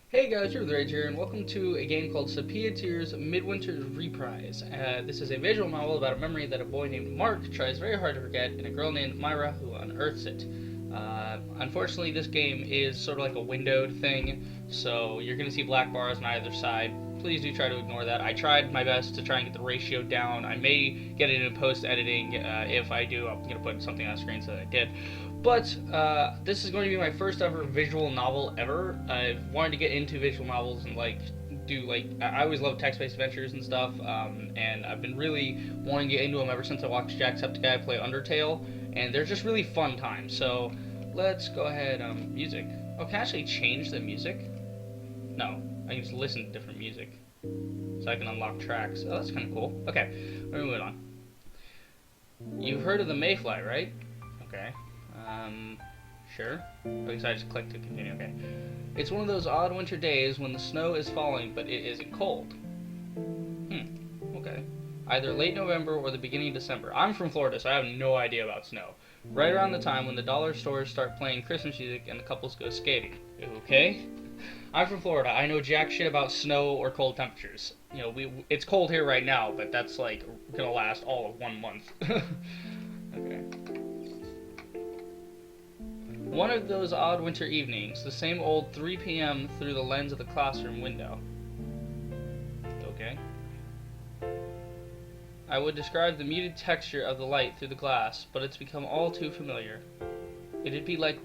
Hey guys, you're the Rage here, and welcome to a game called Sepia Tears Midwinter's Reprise. This is a visual novel about a memory that a boy named Mark tries very hard to forget, and a girl named Myra who unearths it. Unfortunately, this game is sort of like a windowed thing, so you're going to see black bars on either side. Please do try to ignore that. I tried my best to try and get the ratio down. I may get it in post-editing. If I do, I'm going to put something on the screen so that I did. But this is going to be my first ever visual novel ever. I've wanted to get into visual novels and I always love text-based adventures and stuff, and I've been really wanting to get into them ever since I watched Jacksepticeye play Undertale, and they're just really fun times. So let's go ahead. Music. Oh, can I actually change the music? No, I can just listen to different music, so I can unlock tracks. Oh, that's kind of cool. Okay, we're moving on. You've heard of the mayfly, right? Okay. Sure. Okay, so I just click to continue. Okay. It's one of those odd winter days when the snow is falling, but it isn't cold. Okay. Either late November or the beginning of December. I'm from Florida, so I have no idea about snow. Right around the time when the dollar stores start playing Christmas music and the couples go skating. Okay? I'm from Florida. I know jack shit about snow or cold temperatures. You know, it's cold here right now, but that's like gonna last all of 1 month. Okay. One of those odd winter evenings, the same old 3 p.m. through the lens of the classroom window. Okay. I would describe the muted texture of the light through the glass, but it's become all too familiar. It'd be like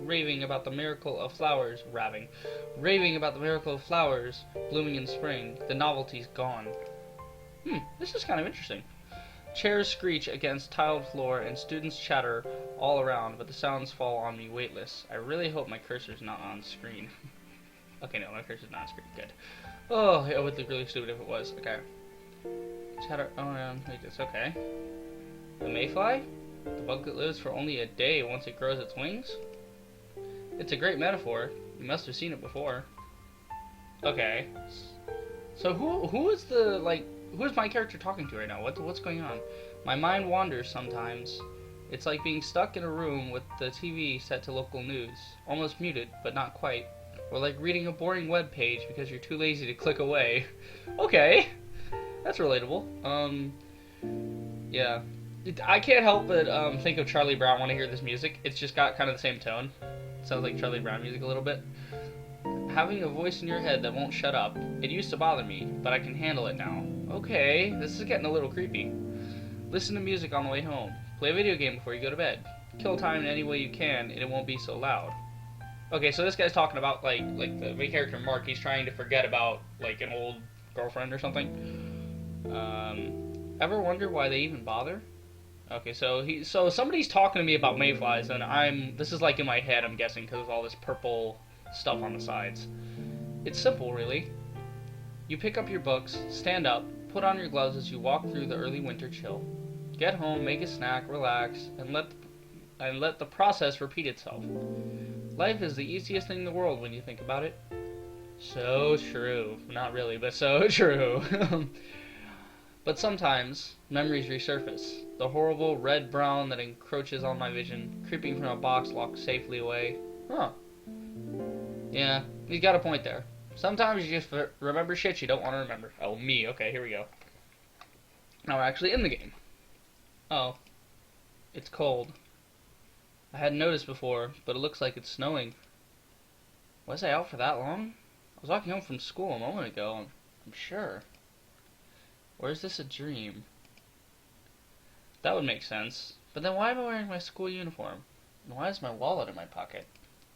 raving about the miracle of flowers, raving about the miracle of flowers blooming in spring. The novelty's gone. This is kind of interesting. Chairs screech against tiled floor and students chatter all around, but the sounds fall on me weightless. I really hope my cursor's not on screen. Okay, no, my cursor's not on screen. Good. Oh, it would look really stupid if it was. Okay. Chatter around like this. Okay. The mayfly? The bug that lives for only a day once it grows its wings? It's a great metaphor. You must have seen it before. Okay. So who is my character talking to right now? What's going on? My mind wanders sometimes. It's like being stuck in a room with the TV set to local news, almost muted, but not quite. Or like reading a boring web page because you're too lazy to click away. Okay, that's relatable. Yeah. I can't help but think of Charlie Brown when I hear this music. It's just got kind of the same tone. It sounds like Charlie Brown music a little bit. Having a voice in your head that won't shut up. It used to bother me, but I can handle it now. Okay, this is getting a little creepy. Listen to music on the way home. Play a video game before you go to bed. Kill time in any way you can, and it won't be so loud. Okay, so this guy's talking about like the main character Mark. He's trying to forget about like an old girlfriend or something. Ever wonder why they even bother? Okay, so somebody's talking to me about mayflies, and this is like in my head, I'm guessing, because of all this purple stuff on the sides. It's simple, really. You pick up your books, stand up, put on your gloves as you walk through the early winter chill. Get home, make a snack, relax, and let the process repeat itself. Life is the easiest thing in the world when you think about it. So true. Not really, but so true. But sometimes, memories resurface. The horrible red-brown that encroaches on my vision, creeping from a box locked safely away. Huh. Yeah, he's got a point there. Sometimes you just remember shit you don't want to remember. Oh, me. Okay, here we go. Now we're actually in the game. Oh. It's cold. I hadn't noticed before, but it looks like it's snowing. Was I out for that long? I was walking home from school a moment ago, I'm sure. Or is this a dream? That would make sense. But then why am I wearing my school uniform? And why is my wallet in my pocket?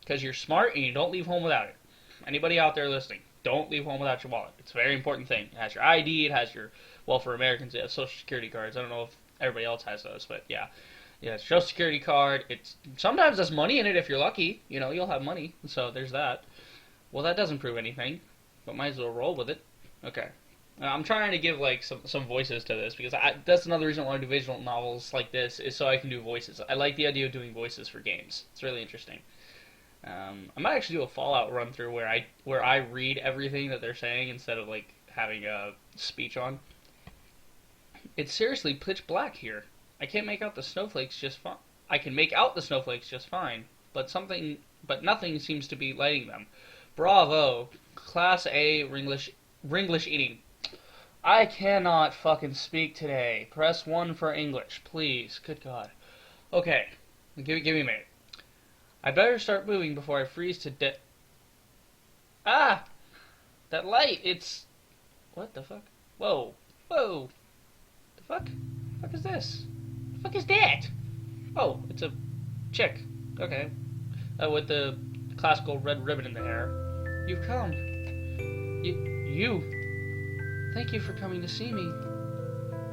Because you're smart and you don't leave home without it. Anybody out there listening, don't leave home without your wallet. It's a very important thing. It has your ID, it has your, well, for Americans, it has Social Security cards. I don't know if everybody else has those, but yeah. Yeah, Social Security card. Sometimes there's money in it if you're lucky. You know, you'll have money. So there's that. Well, that doesn't prove anything, but might as well roll with it. Okay. I'm trying to give like some voices to this because that's another reason why I do visual novels like this is so I can do voices. I like the idea of doing voices for games. It's really interesting. I might actually do a Fallout run through where I read everything that they're saying instead of like having a speech on. It's seriously pitch black here. I can't make out the snowflakes just fine. I can make out the snowflakes just fine, but nothing seems to be lighting them. Bravo. Class A Ringlish eating. I cannot fucking speak today. Press 1 for English, please. Good God. Okay. Give me a minute. I better start moving before I freeze to death. Ah! That light, it's... What the fuck? Whoa. Whoa. The fuck? The fuck is this? The fuck is that? Oh, it's a chick. Okay. With the classical red ribbon in the hair. You've come. You. Thank you for coming to see me.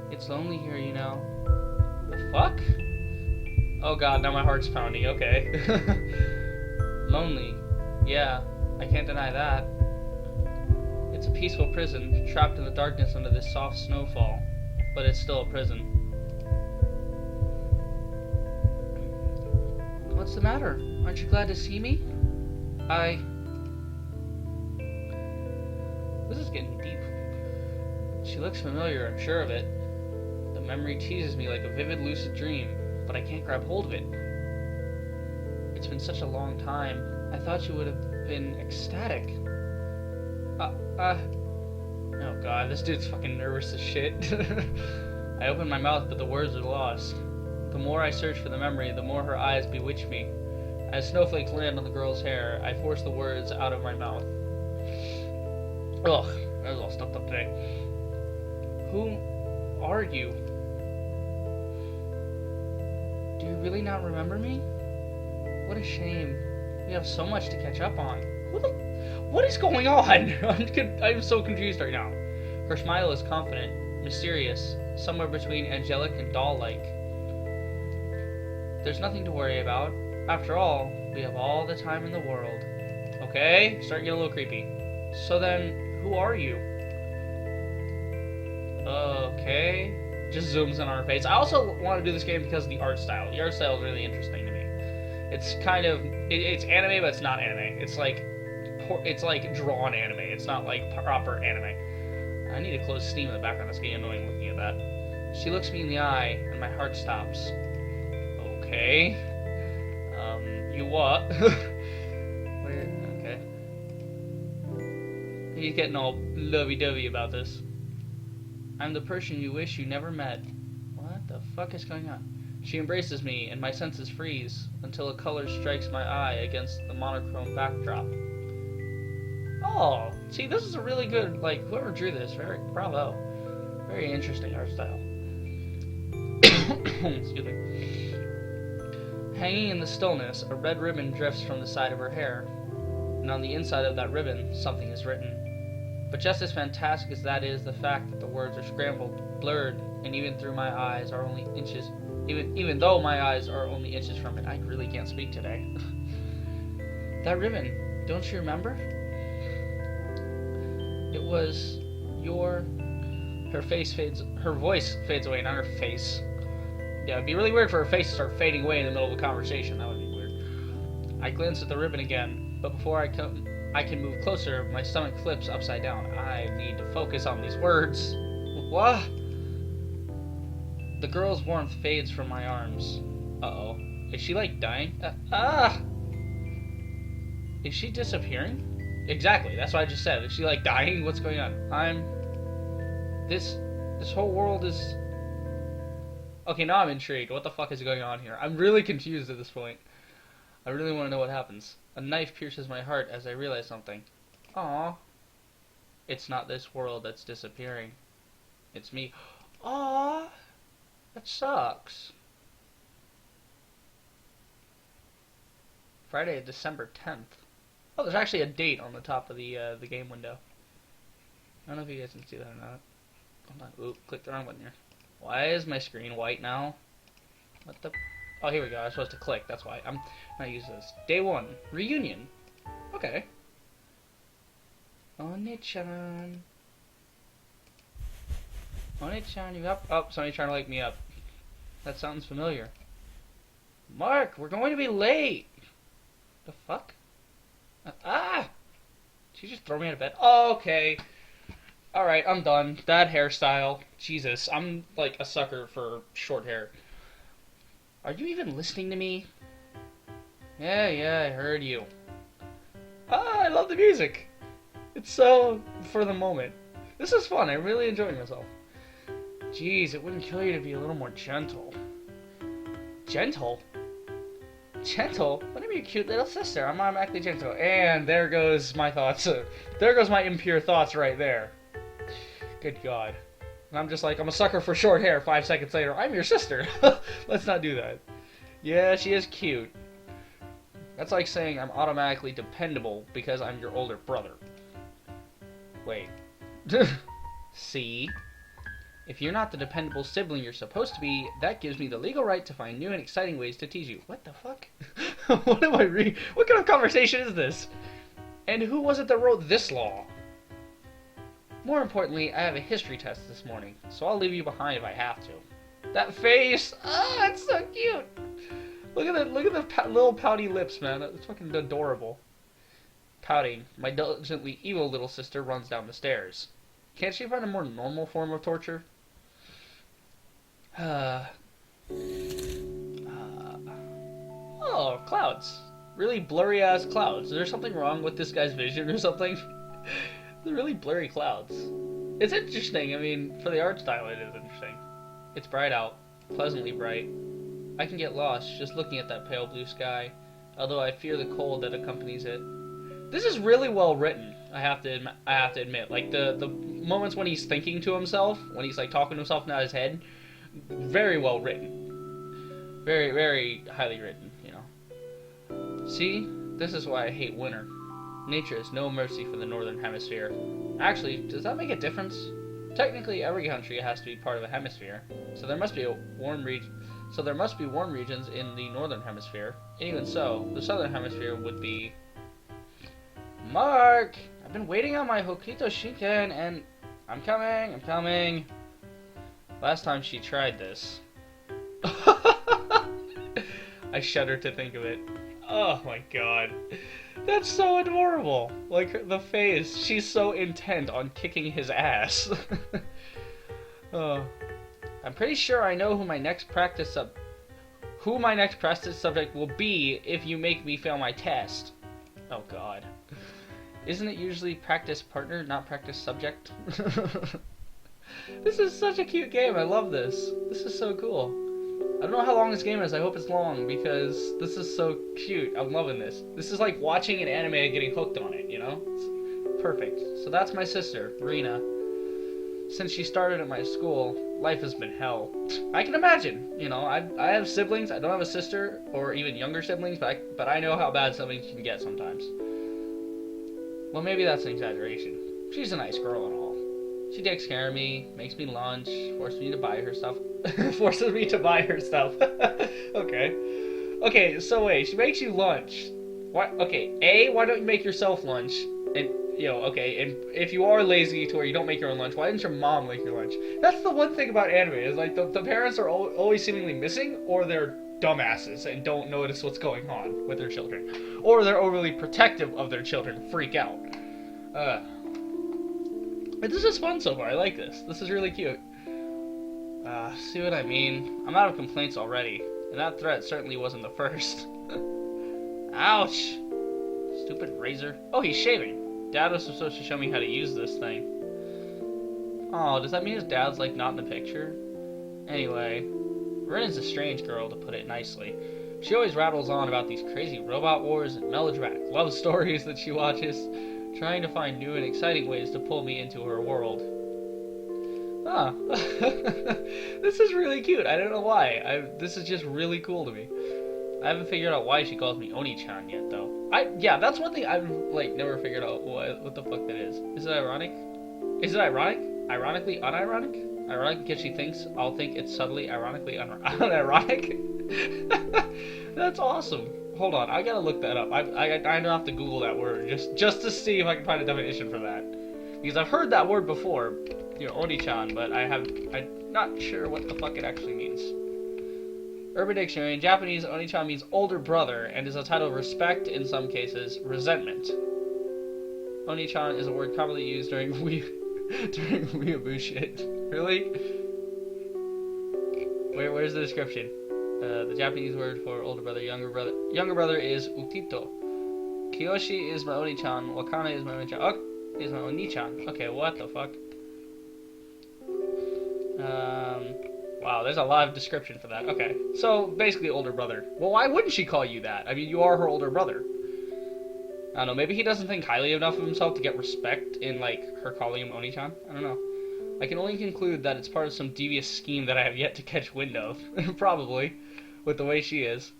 It's lonely here, you know. The fuck? Oh god, now my heart's pounding. Okay. Lonely. Yeah, I can't deny that. It's a peaceful prison, trapped in the darkness under this soft snowfall. But it's still a prison. What's the matter? Aren't you glad to see me? This is getting deep. She looks familiar, I'm sure of it. The memory teases me like a vivid, lucid dream, but I can't grab hold of it. It's been such a long time. I thought you would have been ecstatic. Oh god, this dude's fucking nervous as shit. I open my mouth, but the words are lost. The more I search for the memory, the more her eyes bewitch me. As snowflakes land on the girl's hair, I force the words out of my mouth. Ugh, I was all stuffed up today. Who are you? Do you really not remember me? What a shame. We have so much to catch up on. What is going on? I'm so confused right now. Her smile is confident, mysterious, somewhere between angelic and doll-like. There's nothing to worry about. After all, we have all the time in the world. Okay, starting to get a little creepy. So then, who are you? Okay. Just zooms in on her face. I also want to do this game because of the art style. The art style is really interesting to me. It's kind of... It's anime, but it's not anime. It's like drawn anime. It's not like proper anime. I need to close Steam in the background. It's getting annoying looking at that. She looks me in the eye, and my heart stops. Okay. You what? Okay. He's getting all lovey-dovey about this. I'm the person you wish you never met. What the fuck is going on? She embraces me, and my senses freeze, until a color strikes my eye against the monochrome backdrop. Oh, see, this is a really good, like, whoever drew this, bravo. Very interesting art style. Excuse me. Hanging in the stillness, a red ribbon drifts from the side of her hair, and on the inside of that ribbon, something is written. But just as fantastic as that is the fact that the words are scrambled, blurred, and even though my eyes are only inches from it, I really can't speak today. That ribbon, don't you remember? It was your... Her voice fades away, not her face. Yeah, it'd be really weird for her face to start fading away in the middle of a conversation. That would be weird. I glance at the ribbon again, but before I can move closer, my stomach flips upside down. I need to focus on these words. What? The girl's warmth fades from my arms. Uh-oh. Is she, like, dying? Is she disappearing? Exactly, that's what I just said. Is she, like, dying? What's going on? This whole world is... Okay, now I'm intrigued. What the fuck is going on here? I'm really confused at this point. I really want to know what happens. A knife pierces my heart as I realize something. Aww. It's not this world that's disappearing. It's me. Aww. That sucks. Friday, December 10th. Oh, there's actually a date on the top of the game window. I don't know if you guys can see that or not. Hold on. Oop, click the wrong button here. Why is my screen white now? What the... Oh, here we go. I was supposed to click. That's why. I'm not using this. Day 1. Reunion. Okay. Oni-chan. Oni-chan, you up? Oh, somebody's trying to wake me up. That sounds familiar. Mark, we're going to be late. The fuck? Did you just throw me out of bed? Oh, okay. Alright, I'm done. That hairstyle. Jesus, I'm like a sucker for short hair. Are you even listening to me? Yeah, I heard you. I love the music. It's so for the moment. This is fun. I'm really enjoying myself. Jeez, it wouldn't kill you to be a little more gentle. Gentle? Gentle? Let me be a cute little sister. I'm automatically gentle. And there goes my thoughts. There goes my impure thoughts right there. Good God. And I'm just like, I'm a sucker for short hair. 5 seconds later, I'm your sister. Let's not do that. Yeah, she is cute. That's like saying I'm automatically dependable because I'm your older brother. Wait. See? If you're not the dependable sibling you're supposed to be, that gives me the legal right to find new and exciting ways to tease you. What the fuck? What am I reading? What kind of conversation is this? And who was it that wrote this law? More importantly, I have a history test this morning, so I'll leave you behind if I have to. That face! Ah, it's so cute! Look at the little pouty lips, man. It's fucking adorable. Pouting, my diligently evil little sister runs down the stairs. Can't she find a more normal form of torture? Oh, clouds. Really blurry-ass clouds. Is there something wrong with this guy's vision or something? They're really blurry clouds. It's interesting. I mean, for the art style, it is interesting. It's bright out. Pleasantly bright. I can get lost just looking at that pale blue sky, although I fear the cold that accompanies it. This is really well written. I have to admit. Like the moments when he's thinking to himself, when he's like talking to himself in his head, very well written. Very, very highly written, you know. See, this is why I hate winter. Nature has no mercy for the northern hemisphere. Actually, does that make a difference? Technically, every country has to be part of a hemisphere, so there must be warm regions in the northern hemisphere. And even so, the southern hemisphere would be. Mark, I've been waiting on my Hokkito Shinken, and I'm coming. Last time she tried this. I shudder to think of it. Oh my God. That's so adorable. Like, the face. She's so intent on kicking his ass. Oh. I'm pretty sure I know who my next practice subject will be if you make me fail my test. Oh God. Isn't it usually practice partner, not practice subject? This is such a cute game. I love this. This is so cool. I don't know how long this game is. I hope it's long because this is so cute. I'm loving this. This is like watching an anime and getting hooked on it, you know? It's perfect. So that's my sister, Rena. Since she started at my school, life has been hell. I can imagine, you know, I have siblings. I don't have a sister or even younger siblings, but I know how bad siblings can get sometimes. Well, maybe that's an exaggeration. She's a nice girl and all. She takes care of me, makes me lunch, forces me to buy her stuff. Okay, so wait, she makes you lunch. Why? Okay, A, why don't you make yourself lunch? And, you know, okay, and if you are lazy to where you don't make your own lunch, why didn't your mom make your lunch? That's the one thing about anime, is like the parents are always seemingly missing, or they're dumbasses and don't notice what's going on with their children. Or they're overly protective of their children, freak out. But this is fun so far, I like this. This is really cute. See what I mean? I'm out of complaints already, and that threat certainly wasn't the first. Ouch! Stupid razor. Oh, he's shaving. Dad was supposed to show me how to use this thing. Oh, does that mean his dad's like not in the picture? Anyway, Ren is a strange girl, to put it nicely. She always rattles on about these crazy robot wars and melodramatic love stories that she watches, trying to find new and exciting ways to pull me into her world. Ah, this is really cute. I don't know why. This is just really cool to me. I haven't figured out why she calls me Oni-chan yet, though. Yeah, that's one thing I've like never figured out what the fuck that is. Is it ironic? Is it ironic? Ironically unironic? Ironic because she thinks I'll think it's subtly ironically unironic? That's awesome. Hold on, I gotta look that up. I don't have to Google that word just to see if I can find a definition for that. Because I've heard that word before, you know, Oni-chan, but I'm not sure what the fuck it actually means. Urban Dictionary, in Japanese, Oni-chan means older brother, and is a title of respect, in some cases, resentment. Oni-chan is a word commonly used during weeaboo shit. Really? Where's the description? The Japanese word for older brother, younger brother is utito. Kiyoshi is my Oni-chan, Wakana is my Oni-chan. Oh, He's my Oni-chan. Okay, what the fuck? Wow, there's a lot of description for that. Okay, so basically older brother. Well, why wouldn't she call you that? I mean, you are her older brother. I don't know, maybe he doesn't think highly enough of himself to get respect in, like, her calling him Oni-chan? I don't know. I can only conclude that it's part of some devious scheme that I have yet to catch wind of. Probably, with the way she is.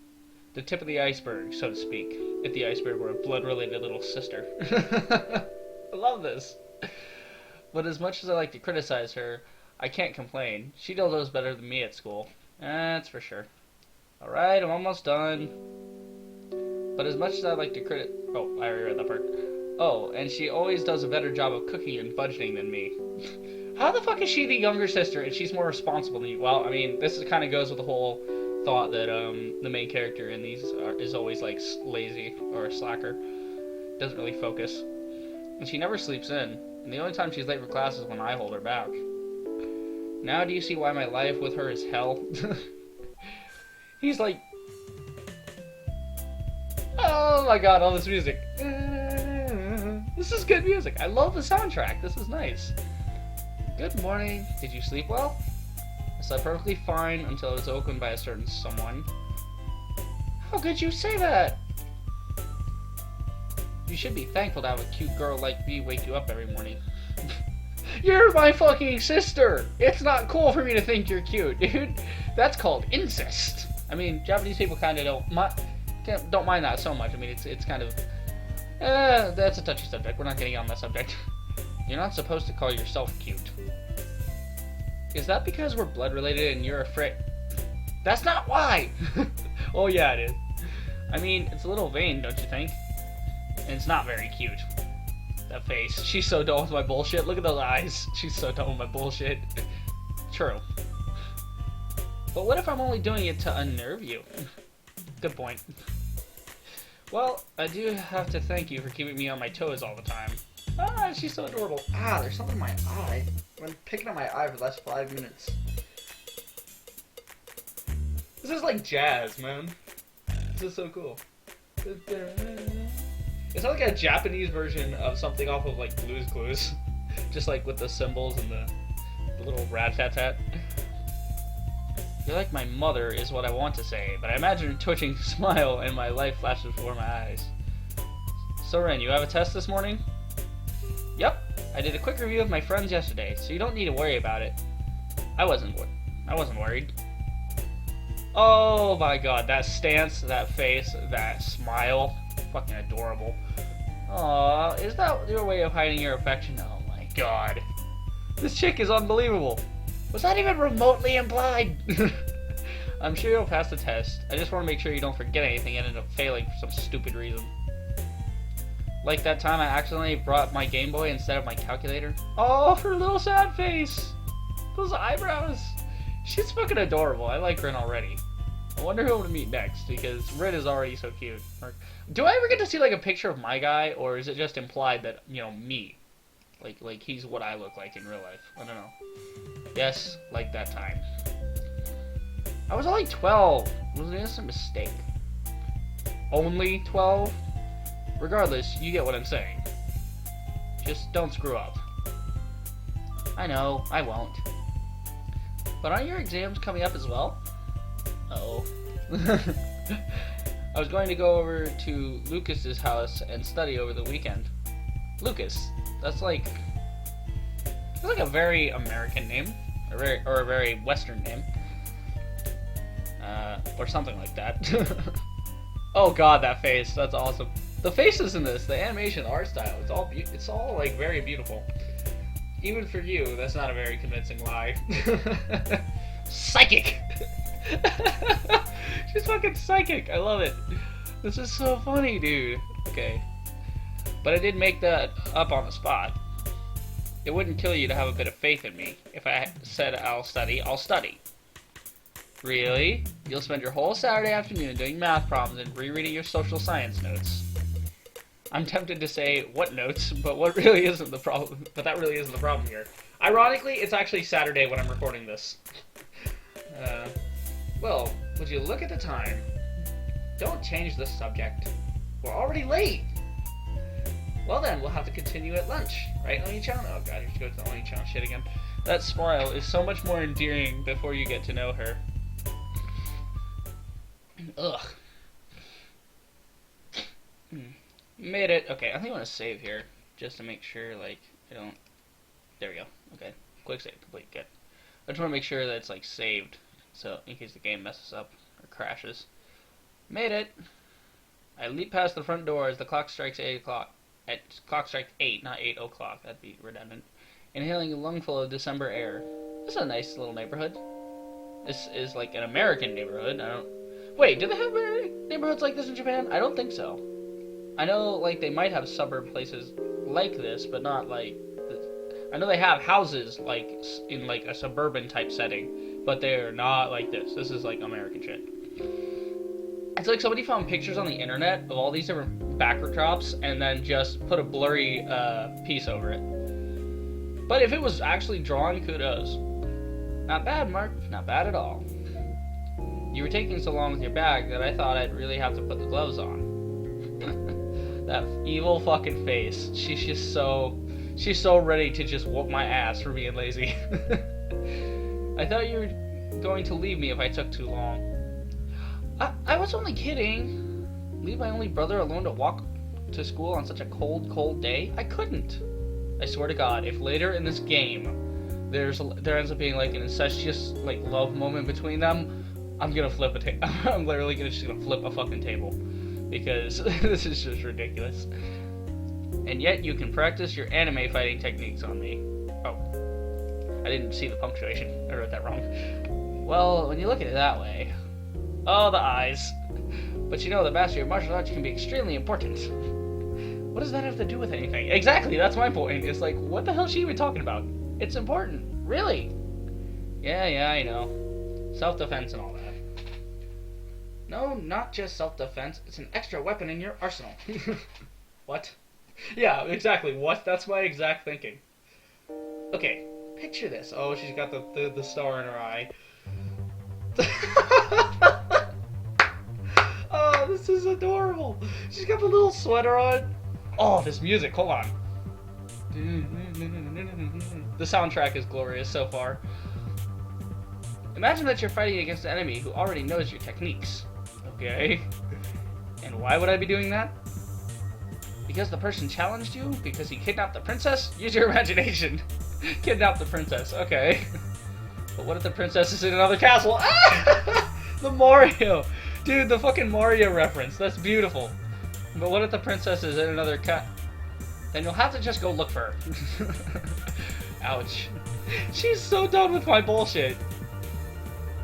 The tip of the iceberg, so to speak. If the iceberg were a blood-related little sister. I love this. But as much as I like to criticize her, I can't complain. She still does better than me at school. That's for sure. Alright, I'm almost done. But as much as I like to oh, I already read that part. Oh, and she always does a better job of cooking and budgeting than me. How the fuck is she the younger sister and she's more responsible than you? Well, I mean, this kind of goes with the whole thought that the main character in these is always, like, lazy or a slacker. Doesn't really focus. And she never sleeps in. And the only time she's late for class is when I hold her back. Now do you see why my life with her is hell? He's like... Oh my god, all this music. This is good music. I love the soundtrack. This is nice. Good morning. Did you sleep well? I slept perfectly fine until I was opened by a certain someone. How could you say that? You should be thankful to have a cute girl like me wake you up every morning. You're my fucking sister! It's not cool for me to think you're cute, dude. That's called incest. I mean, Japanese people kind of don't mind that so much. I mean, it's kind of... that's a touchy subject. We're not getting on that subject. You're not supposed to call yourself cute. Is that because we're blood related and you're afraid? That's not why! Oh yeah, it is. I mean, it's a little vain, don't you think? And it's not very cute. That face. She's so done with my bullshit. Look at those eyes. She's so done with my bullshit. True. But what if I'm only doing it to unnerve you? Good point. Well, I do have to thank you for keeping me on my toes all the time. Ah, she's so adorable. Ah, there's something in my eye. I've been picking at my eye for the last 5 minutes. This is like jazz, man. This is so cool. It's like a Japanese version of something off of, like, Blue's Clues. Just, like, with the cymbals and the little rat-tat-tat. You're like my mother is what I want to say, but I imagine a twitching smile and my life flashes before my eyes. So, Ren, you have a test this morning? Yep. I did a quick review of my friends yesterday, so you don't need to worry about it. I wasn't worried. Oh my god, that stance, that face, that smile. Fucking adorable. Aww, is that your way of hiding your affection? Oh my god. This chick is unbelievable. Was that even remotely implied? I'm sure you'll pass the test. I just want to make sure you don't forget anything and end up failing for some stupid reason. Like that time I accidentally brought my Game Boy instead of my calculator. Oh, her little sad face. Those eyebrows. She's fucking adorable. I like Rin already. I wonder who I'm gonna meet next, because Rin is already so cute. Do I ever get to see, like, a picture of my guy, or is it just implied that, you know, me? Like he's what I look like in real life. I don't know. Yes, like that time. I was only 12. It was an innocent mistake. Only 12? Regardless, you get what I'm saying. Just don't screw up. I know, I won't. But aren't your exams coming up as well? Uh-oh. I was going to go over to Lucas's house and study over the weekend. Lucas. That's like a very American name, or a very Western name, or something like that. Oh god, that face! That's awesome. The faces in this, the animation, the art style, it's all like very beautiful. Even for you, that's not a very convincing lie. Psychic. She's fucking psychic. I love it. This is so funny, dude. Okay. But I did make that up on the spot. It wouldn't kill you to have a bit of faith in me. If I said I'll study, I'll study. Really? You'll spend your whole Saturday afternoon doing math problems and rereading your social science notes. I'm tempted to say, what notes? But that really isn't the problem here. Ironically, it's actually Saturday when I'm recording this. Well, would you look at the time? Don't change the subject. We're already late. Well then, we'll have to continue at lunch, right, Oni-chan? Oh god, you have to go to the Oni-chan shit again. That smile is so much more endearing before you get to know her. Ugh. Made it. Okay, I think I want to save here, just to make sure, like, I don't... There we go. Okay, quick save, complete, good. I just want to make sure that it's, like, saved, so in case the game messes up or crashes. Made it. I leap past the front door as the clock strikes 8 o'clock. Clock strikes 8, not 8 o'clock. That'd be redundant. Inhaling a lungful of December air. This is a nice little neighborhood. This is like an American neighborhood. I don't... Wait, do they have neighborhoods like this in Japan? I don't think so. I know, like, they might have suburb places like this, but not like... I know they have houses, like, in, like, a suburban type setting, but they're not like this. This is, like, American shit. It's like somebody found pictures on the internet of all these different backdrops and then just put a blurry piece over it. But if it was actually drawn, kudos. Not bad, Mark. Not bad at all. You were taking so long with your bag that I thought I'd really have to put the gloves on. That evil fucking face. She's so ready to just whoop my ass for being lazy. I thought you were going to leave me if I took too long. I was only kidding. Leave my only brother alone to walk to school on such a cold, cold day? I couldn't. I swear to God, if later in this game there ends up being like an incestuous like love moment between them, I'm gonna flip a table. I'm literally just gonna flip a fucking table because this is just ridiculous. And yet you can practice your anime fighting techniques on me. Oh, I didn't see the punctuation. I wrote that wrong. Well, when you look at it that way. Oh, the eyes. But you know, the mastery of martial arts can be extremely important. What does that have to do with anything? Exactly, that's my point. It's like, what the hell is she even talking about? It's important. Really? Yeah, I know. Self-defense and all that. No, not just self-defense. It's an extra weapon in your arsenal. What? Yeah, exactly. What? That's my exact thinking. Okay, picture this. Oh, she's got the star in her eye. Oh, this is adorable. She's got the little sweater on. Oh, this music. Hold on. The soundtrack is glorious so far. Imagine that you're fighting against an enemy who already knows your techniques. Okay. And why would I be doing that? Because the person challenged you? Because he kidnapped the princess? Use your imagination. Kidnap the princess. Okay. But what if the princess is in another castle? Ah! The Mario! Dude, the fucking Mario reference. That's beautiful. But what if the princess is in another Then you'll have to just go look for her. Ouch. She's so done with my bullshit.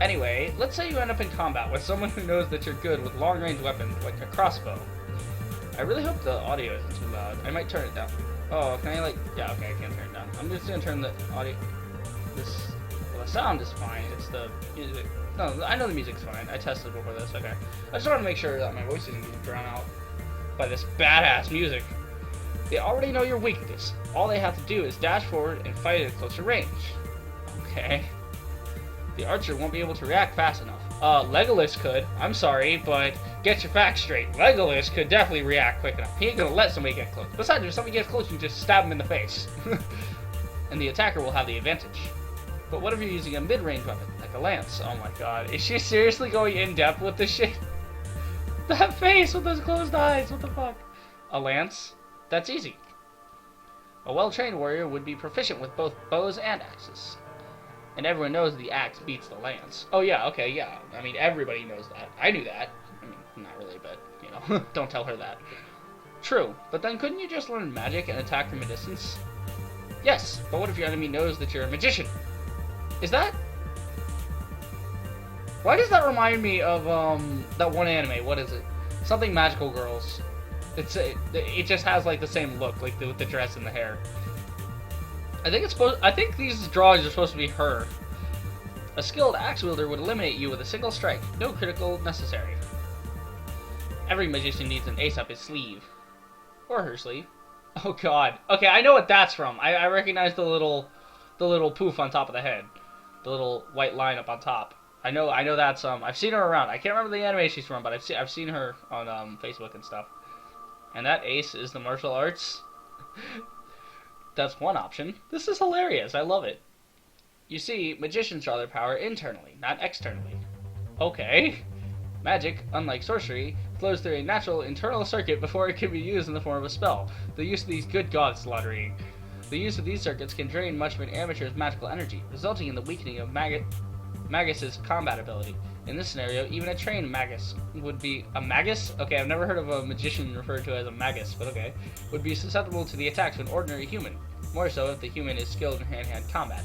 Anyway, let's say you end up in combat with someone who knows that you're good with long-range weapons, like a crossbow. I really hope the audio isn't too loud. I might turn it down. Oh, can I, like... Yeah, okay, I can't turn it down. I'm just gonna turn the audio... Well, the sound is fine. It's the music... No, I know the music's fine. I tested before this, okay. I just want to make sure that my voice isn't getting drowned out by this badass music. They already know your weakness. All they have to do is dash forward and fight at closer range. Okay. The archer won't be able to react fast enough. Legolas could. I'm sorry, but get your facts straight. Legolas could definitely react quick enough. He ain't gonna let somebody get close. Besides, if somebody gets close, you just stab him in the face. And the attacker will have the advantage. But what if you're using a mid-range weapon, like a lance? Oh my god. Is she seriously going in-depth with this shit? That face with those closed eyes, what the fuck? A lance? That's easy. A well-trained warrior would be proficient with both bows and axes. And everyone knows the axe beats the lance. Oh yeah, okay, yeah. I mean, everybody knows that. I knew that. I mean, not really, but, you know, don't tell her that. True, but then couldn't you just learn magic and attack from a distance? Yes, but what if your enemy knows that you're a magician? Is that... Why does that remind me of, that one anime? What is it? Something Magical Girls. It just has, like, the same look, like, with the dress and the hair. I think these drawings are supposed to be her. A skilled axe wielder would eliminate you with a single strike. No critical necessary. Every magician needs an ace up his sleeve. Or her sleeve. Oh god. Okay, I know what that's from. I recognize the little poof on top of the head. The little white line up on top. I know that's I've seen her around. I can't remember the anime she's from, but I've seen her on Facebook and stuff. And that ace is the martial arts. That's one option. This is hilarious. I love it. You see, magicians draw their power internally, not externally. Okay. Magic, unlike sorcery, flows through a natural internal circuit before it can be used in the form of a spell. The use of these good gods, lottery. The use of these circuits can drain much of an amateur's magical energy, resulting in the weakening of Magus's combat ability. In this scenario, even a trained Magus would be... A Magus? Okay, I've never heard of a magician referred to as a Magus, but okay. Would be susceptible to the attacks of an ordinary human. More so if the human is skilled in hand-to-hand combat.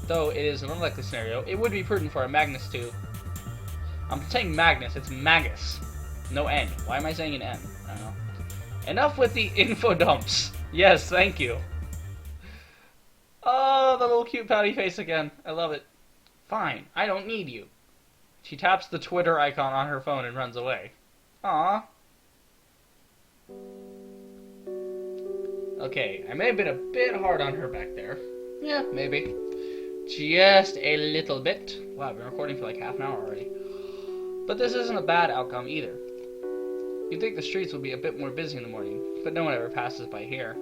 Though it is an unlikely scenario, it would be prudent for a Magnus to... I'm saying Magnus, it's Magus. No N. Why am I saying an N? I don't know. Enough with the info dumps. Yes, thank you. Oh, the little cute pouty face again. I love it. Fine, I don't need you. She taps the Twitter icon on her phone and runs away. Aww. Okay, I may have been a bit hard on her back there. Yeah, maybe. Just a little bit. Wow, I've been recording for like half an hour already. But this isn't a bad outcome either. You'd think the streets would be a bit more busy in the morning, but no one ever passes by here.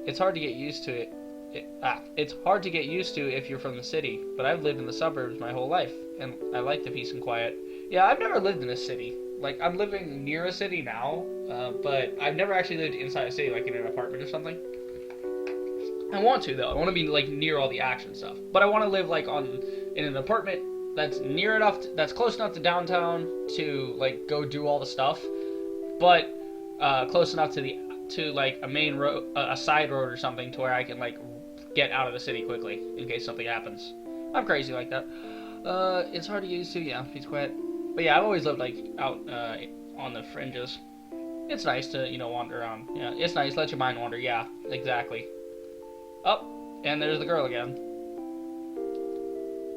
It's hard to get used to it. It's hard to get used to if you're from the city, but I've lived in the suburbs my whole life, and I like the peace and quiet. Yeah, I've never lived in a city. Like, I'm living near a city now, but I've never actually lived inside a city, like in an apartment or something. I want to, though. I want to be, like, near all the action stuff. But I want to live, like, in an apartment that's near enough, that's close enough to downtown to, like, go do all the stuff, but close enough to like a main road, a side road or something, to where I can like get out of the city quickly in case something happens. I'm crazy like that. It's hard to get used to, yeah, peace quiet. But yeah, I've always lived like out on the fringes. It's nice to, you know, wander around. Yeah, it's nice. Let your mind wander. Yeah, exactly. Oh, and there's the girl again.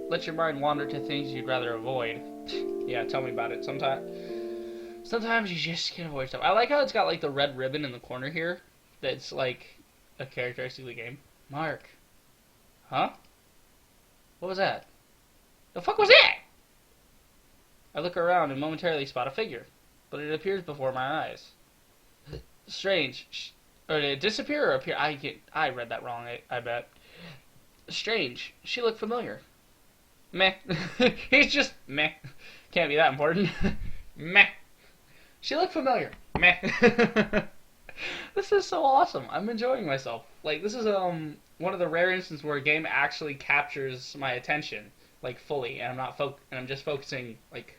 Let your mind wander to things you'd rather avoid. Yeah, tell me about it. Sometimes you just can't avoid stuff. I like how it's got like the red ribbon in the corner here. That's like a characteristic of the game. Mark. Huh? What was that? The fuck was that? I look around and momentarily spot a figure, but it appears before my eyes. Strange. Or did it disappear or appear? I read that wrong, I bet. Strange. She looked familiar. Meh. He's just meh. Can't be that important. Meh. She looked familiar. Meh. This is so awesome. I'm enjoying myself. Like, this is one of the rare instances where a game actually captures my attention, like, fully, and I'm just focusing like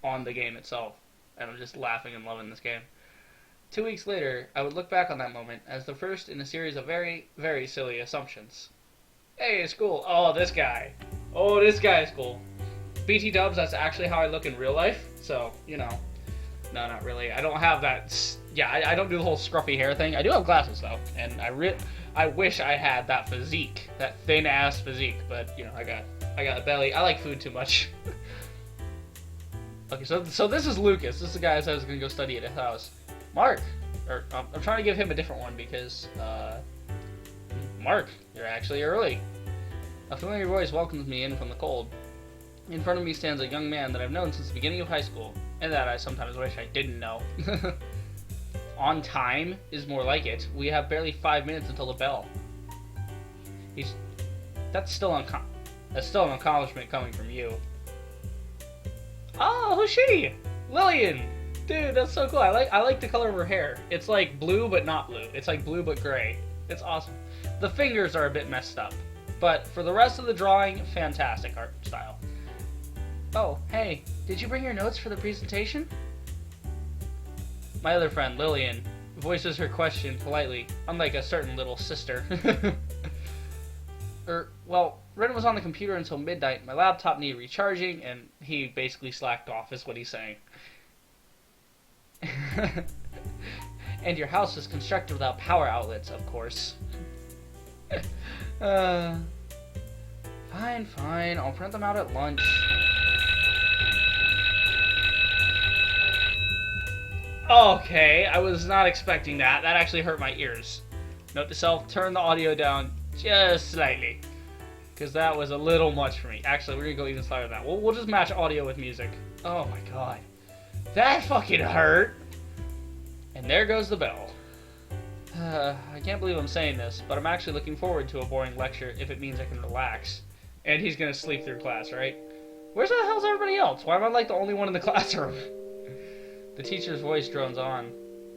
on the game itself, and I'm just laughing and loving this game. 2 weeks later, I would look back on that moment as the first in a series of very, very silly assumptions. Hey, it's cool. Oh, this guy. Oh, this guy is cool. BT dubs, that's actually how I look in real life, so, you know. No, not really. I don't have that. Yeah, I don't do the whole scruffy hair thing. I do have glasses, though, and I wish I had that physique, that thin-ass physique, but, you know, I got a belly. I like food too much. Okay, so this is Lucas. This is the guy that said I was going to go study at his house. Mark! I'm trying to give him a different one because, Mark, you're actually early. A familiar voice welcomes me in from the cold. In front of me stands a young man that I've known since the beginning of high school, and that I sometimes wish I didn't know. On time is more like it. We have barely 5 minutes until the bell. That's still an accomplishment coming from you. Oh, who's she? Lillian! Dude, that's so cool. I like the color of her hair. It's like blue, but not blue. It's like blue, but gray. It's awesome. The fingers are a bit messed up. But for the rest of the drawing, fantastic art style. Oh, hey, did you bring your notes for the presentation? My other friend, Lillian, voices her question politely, unlike a certain little sister. Well, Ren was on the computer until midnight, my laptop needed recharging, and he basically slacked off, is what he's saying. And your house was constructed without power outlets, of course. Fine, I'll print them out at lunch. Okay, I was not expecting that. That actually hurt my ears. Note to self, turn the audio down just slightly. Because that was a little much for me. Actually, we're going to go even slightly than that. We'll just match audio with music. Oh my god. That fucking hurt. And there goes the bell. I can't believe I'm saying this, but I'm actually looking forward to a boring lecture if it means I can relax. And he's gonna sleep through class, right? Where's the hell's everybody else? Why am I like the only one in the classroom? The teacher's voice drones on.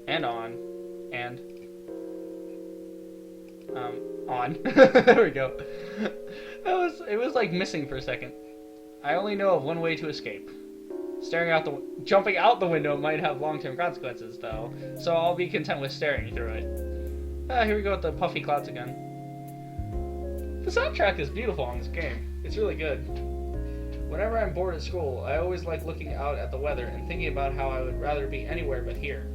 And on. And... on. There we go. It was like missing for a second. I only know of one way to escape. Jumping out the window might have long-term consequences, though, so I'll be content with staring through it. Here we go with the puffy clouds again. The soundtrack is beautiful on this game. It's really good. Whenever I'm bored at school, I always like looking out at the weather and thinking about how I would rather be anywhere but here.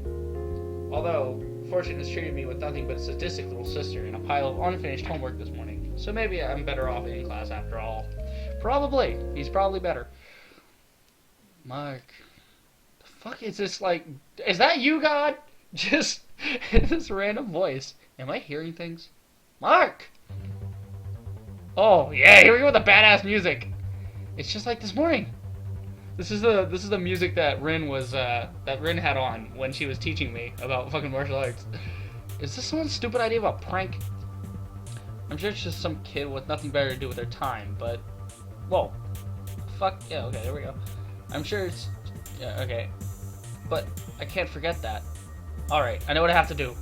Although, fortune has treated me with nothing but a sadistic little sister and a pile of unfinished homework this morning, so maybe I'm better off in class after all. Probably. He's probably better. Mark. The fuck is this like... Is that you, God? Just this random voice. Am I hearing things? Mark! Oh, yeah, here we go with the badass music. It's just like this morning. This is the music that Rin had on when she was teaching me about fucking martial arts. Is this someone's stupid idea of a prank? I'm sure it's just some kid with nothing better to do with their time, but... Whoa. Fuck, yeah, okay, there we go. I'm sure it's... Yeah, okay. But I can't forget that. Alright, I know what I have to do.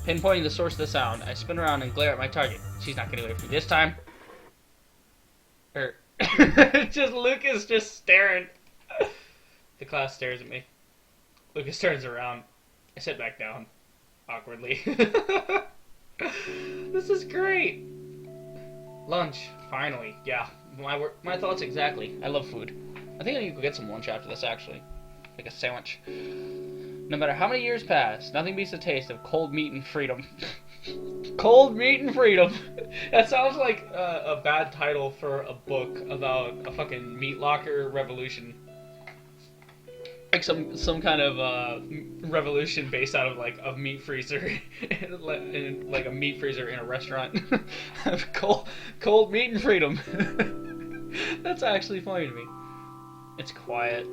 Pinpointing the source of the sound, I spin around and glare at my target. She's not getting away from me this time. Just Lucas just staring. The class stares at me. Lucas turns around. I sit back down. Awkwardly. This is great. Lunch, finally. Yeah, my thoughts exactly. I love food. I think I need to go get some lunch after this, actually. Like a sandwich. No matter how many years pass, nothing beats the taste of cold meat and freedom. Cold meat and freedom. That sounds like a bad title for a book about a fucking meat locker revolution. Like some kind of revolution based out of like a meat freezer, like a meat freezer in a restaurant. cold meat and freedom. That's actually funny to me. It's quiet.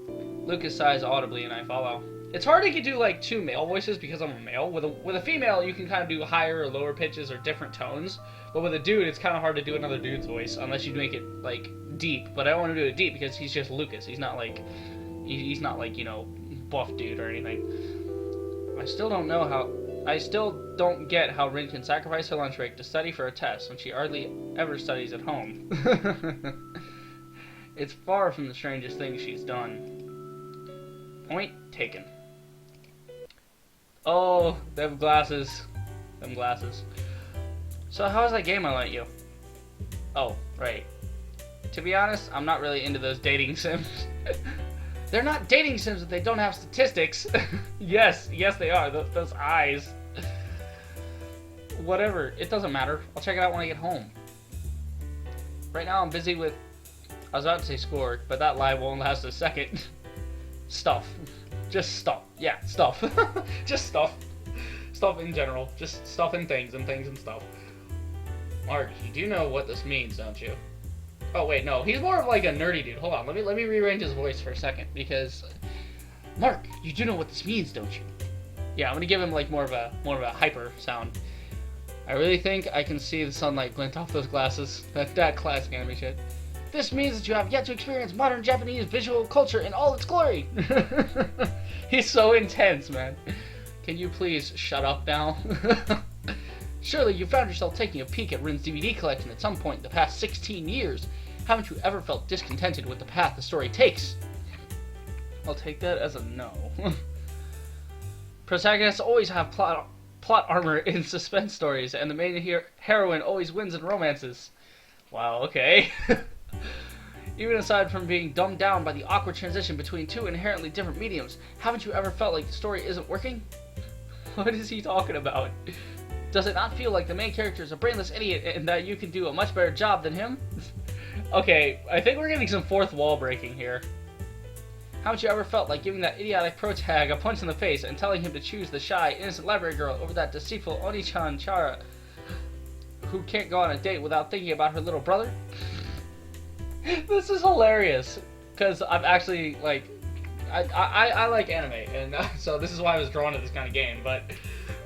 Lucas sighs audibly, and I follow. It's hard to do like two male voices because I'm a male. With a female, you can kind of do higher or lower pitches or different tones. But with a dude, it's kind of hard to do another dude's voice unless you make it like deep. But I don't want to do it deep because he's just Lucas. He's not like you know, buff dude or anything. I still don't get how Rin can sacrifice her lunch break to study for a test when she hardly ever studies at home. It's far from the strangest thing she's done. Point taken. Oh, them glasses. So how was that game I lent you? Oh, right. To be honest, I'm not really into those dating sims. They're not dating sims if they don't have statistics. Yes they are. Those eyes. Whatever, it doesn't matter. I'll check it out when I get home. Right now I'm busy with... I was about to say schoolwork, but that lie won't last a second. Stuff. Just stuff. Yeah, stuff. Just stuff. Stuff in general. Just stuff and things and stuff. Mark, you do know what this means, don't you? Oh wait, no. He's more of like a nerdy dude. Hold on, let me rearrange his voice for a second because Mark, you do know what this means, don't you? Yeah, I'm gonna give him like more of a hyper sound. I really think I can see the sunlight glint off those glasses. That classic anime shit. This means that you have yet to experience modern Japanese visual culture in all its glory. He's so intense, man. Can you please shut up now? Surely you found yourself taking a peek at Rin's DVD collection at some point in the past 16 years. Haven't you ever felt discontented with the path the story takes? I'll take that as a no. Protagonists always have plot armor in suspense stories, and the main heroine always wins in romances. Wow, okay. Even aside from being dumbed down by the awkward transition between two inherently different mediums, haven't you ever felt like the story isn't working? What is he talking about? Does it not feel like the main character is a brainless idiot and that you can do a much better job than him? Okay, I think we're getting some fourth wall breaking here. Haven't you ever felt like giving that idiotic protag a punch in the face and telling him to choose the shy, innocent library girl over that deceitful Oni-chan Chara who can't go on a date without thinking about her little brother? This is hilarious, because I'm actually, like, I like anime, and so this is why I was drawn to this kind of game, but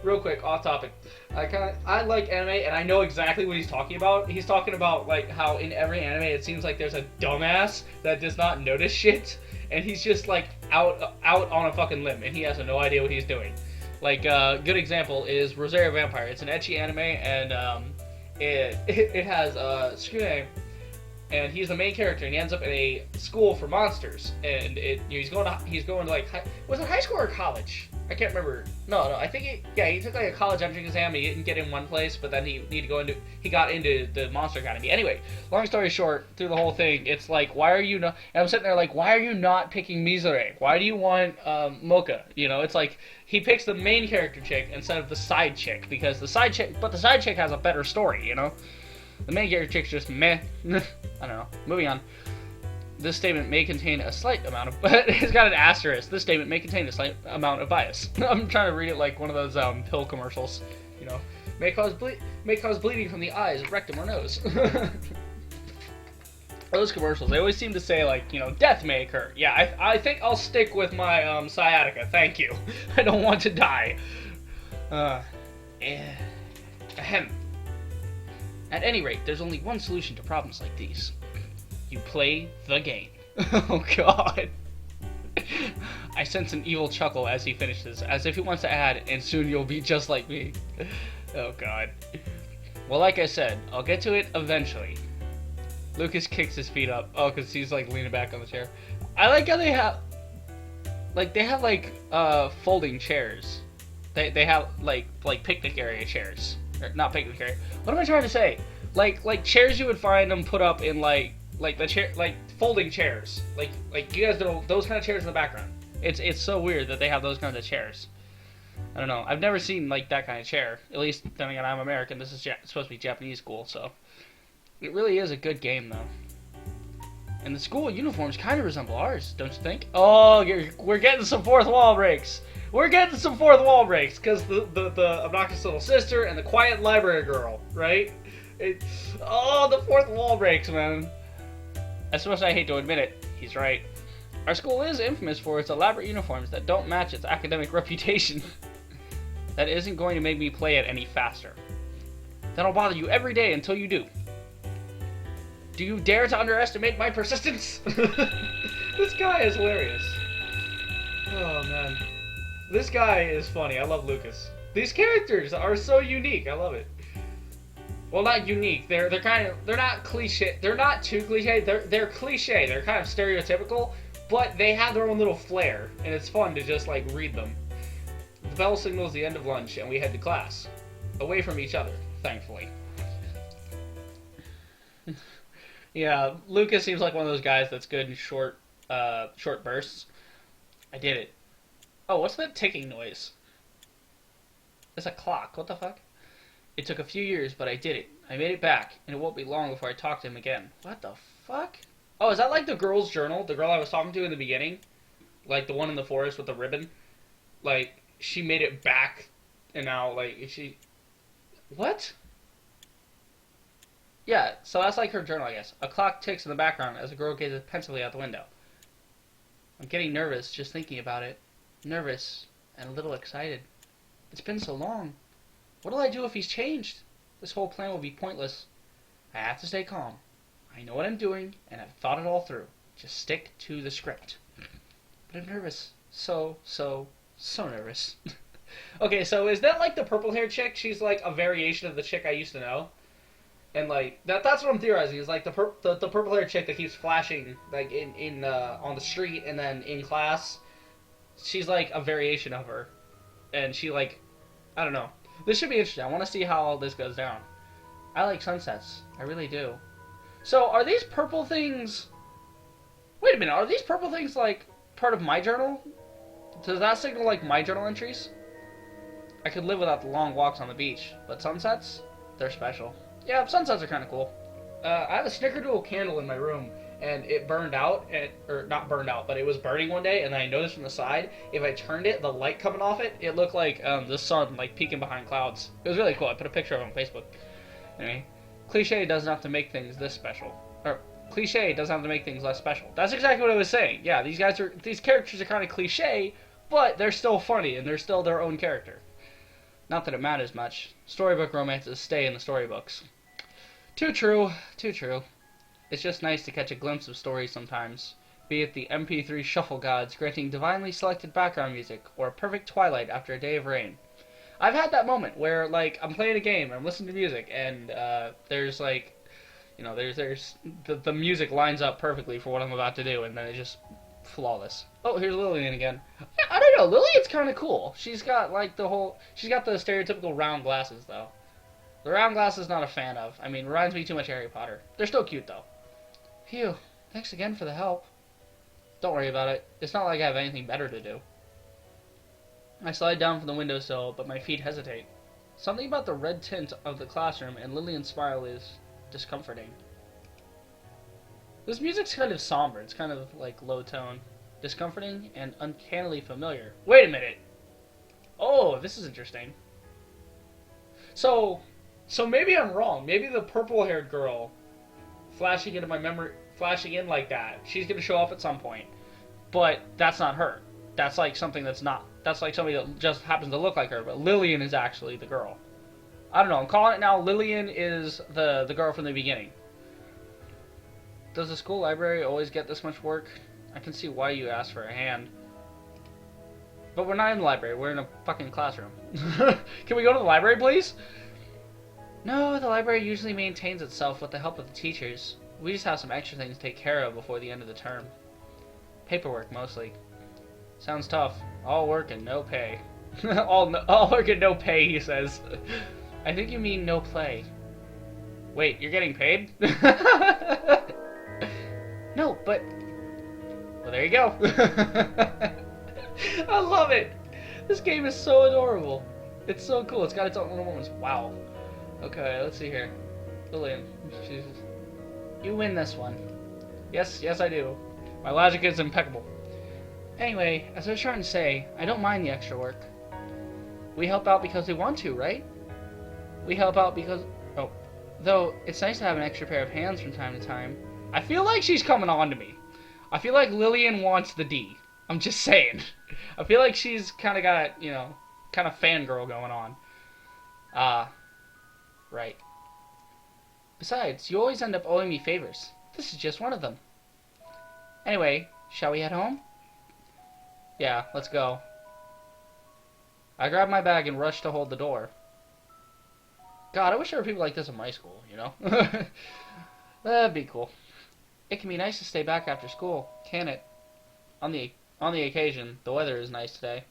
real quick, off topic. I like anime, and I know exactly what he's talking about. He's talking about like how in every anime it seems like there's a dumbass that does not notice shit, and he's just like out on a fucking limb, and he has no idea what he's doing. Like good example is Rosario Vampire. It's an ecchi anime, and it has Tsukune, and he's the main character, and he ends up in a school for monsters, and he's going to like was it high school or college? I can't remember. No, I think he took like a college entrance exam. And he didn't get in one place, but then he got into the Monster Academy. Anyway, long story short, through the whole thing, it's like, why are you not? And I'm sitting there like, why are you not picking Mizore? Why do you want Mocha? You know, it's like he picks the main character chick instead of the side chick because the side chick has a better story. You know, the main character chick's just meh. I don't know. Moving on. This statement may contain a slight amount of... it's got an asterisk. This statement may contain a slight amount of bias. I'm trying to read it like one of those pill commercials. You know, may cause bleeding from the eyes, rectum, or nose. Those commercials, they always seem to say like, you know, death may occur. Yeah, I think I'll stick with my sciatica. Thank you. I don't want to die. Ahem. At any rate, there's only one solution to problems like these. You play the game. Oh god. I sense an evil chuckle as he finishes, as if he wants to add, and soon you'll be just like me. Oh god. Well, like I said, I'll get to it eventually. Lucas kicks his feet up. Oh, because he's like leaning back on the chair. I like how they have folding chairs. They have like picnic area chairs. Or, not picnic area. What am I trying to say? Like chairs you would find them put up in like the chair, like folding chairs, like you guys know those kind of chairs in the background. It's so weird that they have those kinds of chairs. I don't know. I've never seen like that kind of chair. At least, then again, I'm American. This is supposed to be Japanese school, so it really is a good game though. And the school uniforms kind of resemble ours, don't you think? Oh, we're getting some fourth wall breaks. We're getting some fourth wall breaks because the obnoxious little sister and the quiet library girl, right? The fourth wall breaks, man. As much as I hate to admit it, he's right. Our school is infamous for its elaborate uniforms that don't match its academic reputation. That isn't going to make me play it any faster. Then I'll bother you every day until you do. Do you dare to underestimate my persistence? This guy is hilarious. Oh man. This guy is funny. I love Lucas. These characters are so unique. I love it. Well, not unique. They're not cliche. They're not too cliche. They're cliche. They're kind of stereotypical, but they have their own little flair, and it's fun to just like read them. The bell signals the end of lunch, and we head to class, away from each other, thankfully. Yeah, Lucas seems like one of those guys that's good in short bursts. I did it. Oh, what's that ticking noise? It's a clock. What the fuck? It took a few years, but I did it. I made it back, and it won't be long before I talk to him again. What the fuck? Oh, is that like the girl's journal? The girl I was talking to in the beginning? Like, the one in the forest with the ribbon? Like, she made it back, and now, like, she... What? Yeah, so that's like her journal, I guess. A clock ticks in the background as the girl gazes pensively out the window. I'm getting nervous just thinking about it. Nervous and a little excited. It's been so long. What'll I do if he's changed? This whole plan will be pointless. I have to stay calm. I know what I'm doing, and I've thought it all through. Just stick to the script. But I'm nervous. So nervous. Okay, so is that like the purple-haired chick? She's like a variation of the chick I used to know. And like that's what I'm theorizing. Is like the purple-haired chick that keeps flashing like in on the street and then in class. She's like a variation of her, and she like, I don't know. This should be interesting. I want to see how all this goes down. I like sunsets. I really do. So, are these purple things... Wait a minute. Are these purple things, like, part of my journal? Does that signal, like, my journal entries? I could live without the long walks on the beach. But sunsets? They're special. Yeah, sunsets are kind of cool. I have a snickerdoodle candle in my room, and it burned out, or not burned out, but it was burning one day, and I noticed from the side, if I turned it, the light coming off it, it looked like the sun, like, peeking behind clouds. It was really cool. I put a picture of it on Facebook. Anyway, cliche doesn't have to make things this special. Or, cliche doesn't have to make things less special. That's exactly what I was saying. Yeah, these characters are kind of cliche, but they're still funny, and they're still their own character. Not that it matters much. Storybook romances stay in the storybooks. Too true, too true. It's just nice to catch a glimpse of stories sometimes, be it the MP3 shuffle gods granting divinely selected background music, or a perfect twilight after a day of rain. I've had that moment where, like, I'm playing a game, I'm listening to music, and there's, like, there's the music lines up perfectly for what I'm about to do, and then it's just flawless. Oh, here's Lillian again. I don't know, Lillian's kind of cool. She's got, like, she's got the stereotypical round glasses, though. The round glasses, not a fan of. I mean, reminds me too much of Harry Potter. They're still cute, though. Phew, thanks again for the help. Don't worry about it. It's not like I have anything better to do. I slide down from the windowsill, but my feet hesitate. Something about the red tint of the classroom and Lillian's smile is discomforting. This music's kind of somber. It's kind of like low tone. Discomforting and uncannily familiar. Wait a minute. Oh, this is interesting. So maybe I'm wrong. Maybe the purple-haired girl flashing into my memory, flashing in like that, she's going to show up at some point. But that's not her. That's like something that's not. That's like somebody that just happens to look like her. But Lillian is actually the girl. I don't know. I'm calling it now. Lillian is the girl from the beginning. Does the school library always get this much work? I can see why you asked for a hand. But we're not in the library. We're in a fucking classroom. Can we go to the library, please? No, the library usually maintains itself with the help of the teachers. We just have some extra things to take care of before the end of the term. Paperwork, mostly. Sounds tough. All work and no pay. all work and no pay, he says. I think you mean no play. Wait, you're getting paid? No, but... Well, there you go. I love it. This game is so adorable. It's so cool. It's got its own little moments. Wow. Okay, let's see here. Lillian. You win this one. Yes, I do. My logic is impeccable. Anyway, as I was trying to say, I don't mind the extra work. We help out because we want to, right? We help out because... Oh. Though, it's nice to have an extra pair of hands from time to time. I feel like she's coming on to me. I feel like Lillian wants the D. I'm just saying. I feel like she's kind of got, kind of fangirl going on. Right. Besides, you always end up owing me favors. This is just one of them. Anyway, shall we head home? Yeah, let's go. I grab my bag and rush to hold the door. God, I wish there were people like this in my school, That'd be cool. It can be nice to stay back after school, can't it? On the occasion, the weather is nice today.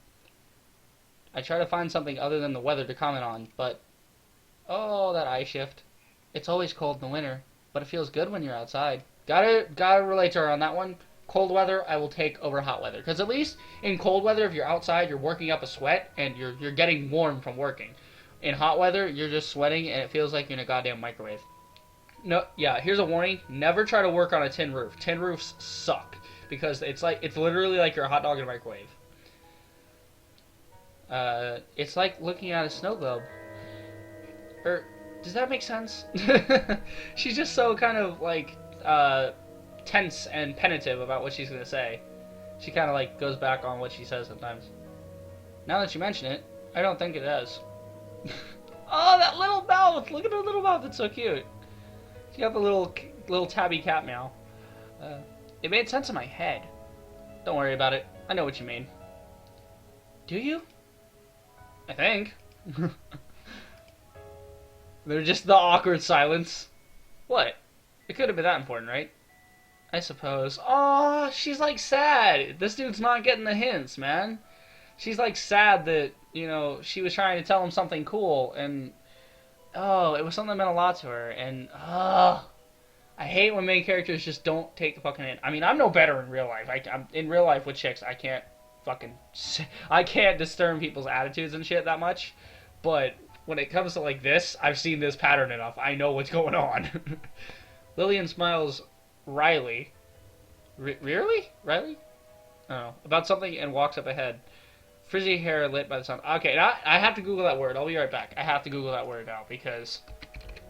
I try to find something other than the weather to comment on, but... Oh, that eye shift. It's always cold in the winter, but it feels good when you're outside. Gotta relate to her on that one. Cold weather, I will take over hot weather. Because at least in cold weather, if you're outside, you're working up a sweat, and you're getting warm from working. In hot weather, you're just sweating, and it feels like you're in a goddamn microwave. No, yeah, here's a warning. Never try to work on a tin roof. Tin roofs suck. Because it's literally like you're a hot dog in a microwave. It's like looking at a snow globe. Does that make sense? She's just so kind of, tense and penitive about what she's gonna say. She kind of, goes back on what she says sometimes. Now that you mention it, I don't think it is. Oh, that little mouth! Look at her little mouth, it's so cute. She got the little tabby cat meow. It made sense in my head. Don't worry about it. I know what you mean. Do you? I think. There's just the awkward silence. What? It could have been that important, right? I suppose. Oh, she's sad. This dude's not getting the hints, man. She's sad that, she was trying to tell him something cool, and it was something that meant a lot to her, and I hate when main characters just don't take the fucking hint. I mean, I'm no better in real life. I'm in real life with chicks, I can't discern people's attitudes and shit that much, but when it comes to this, I've seen this pattern enough. I know what's going on. Lillian smiles wryly. Really? Riley? Oh, about something and walks up ahead. Frizzy hair lit by the sun. Okay, now I have to Google that word. I'll be right back. I have to Google that word now because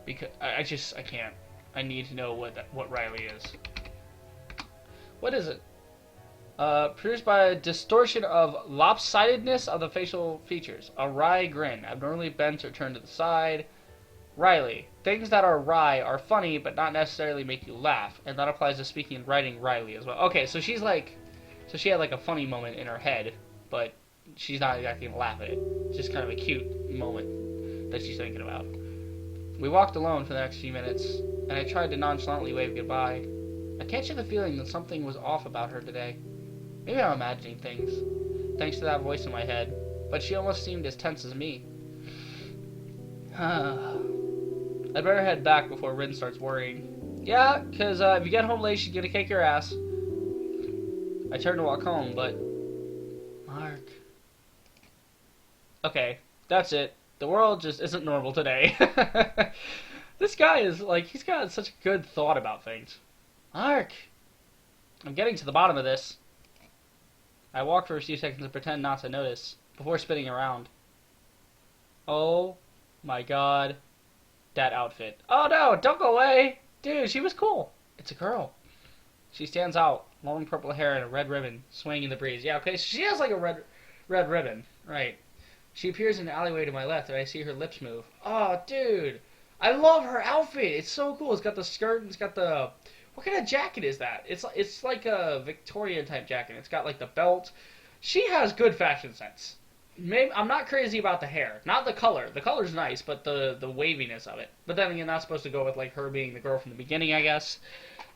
I can't. I need to know what Riley is. What is it? Produced by a distortion of lopsidedness of the facial features. A wry grin, abnormally bent or turned to the side. Riley. Things that are wry are funny, but not necessarily make you laugh. And that applies to speaking and writing Riley as well. Okay, so she's like... So she had like a funny moment in her head, but she's not exactly going to laugh at it. It's just kind of a cute moment that she's thinking about. We walked alone for the next few minutes, and I tried to nonchalantly wave goodbye. I can't shake the feeling that something was off about her today. Maybe I'm imagining things, thanks to that voice in my head, but she almost seemed as tense as me. I'd better head back before Rin starts worrying. Yeah, because if you get home late, she's going to kick your ass. I turned to walk home, but... Mark... Okay, that's it. The world just isn't normal today. This guy is, like, he's got such a good thought about things. Mark! I'm getting to the bottom of this. I walked for a few seconds to pretend not to notice, before spinning around. Oh my god. That outfit. Oh no, don't go away! Dude, she was cool. It's a girl. She stands out, long purple hair and a red ribbon, swaying in the breeze. Yeah, okay, so she has like a red ribbon. Right. She appears in the alleyway to my left, and I see her lips move. Oh, dude! I love her outfit! It's so cool. It's got the skirt, and it's got the... What kind of jacket is that? It's like a Victorian type jacket. It's got like the belt. She has good fashion sense. Maybe, I'm not crazy about the hair. Not the color. The color's nice, but the waviness of it. But then again, that's supposed to go with like her being the girl from the beginning, I guess.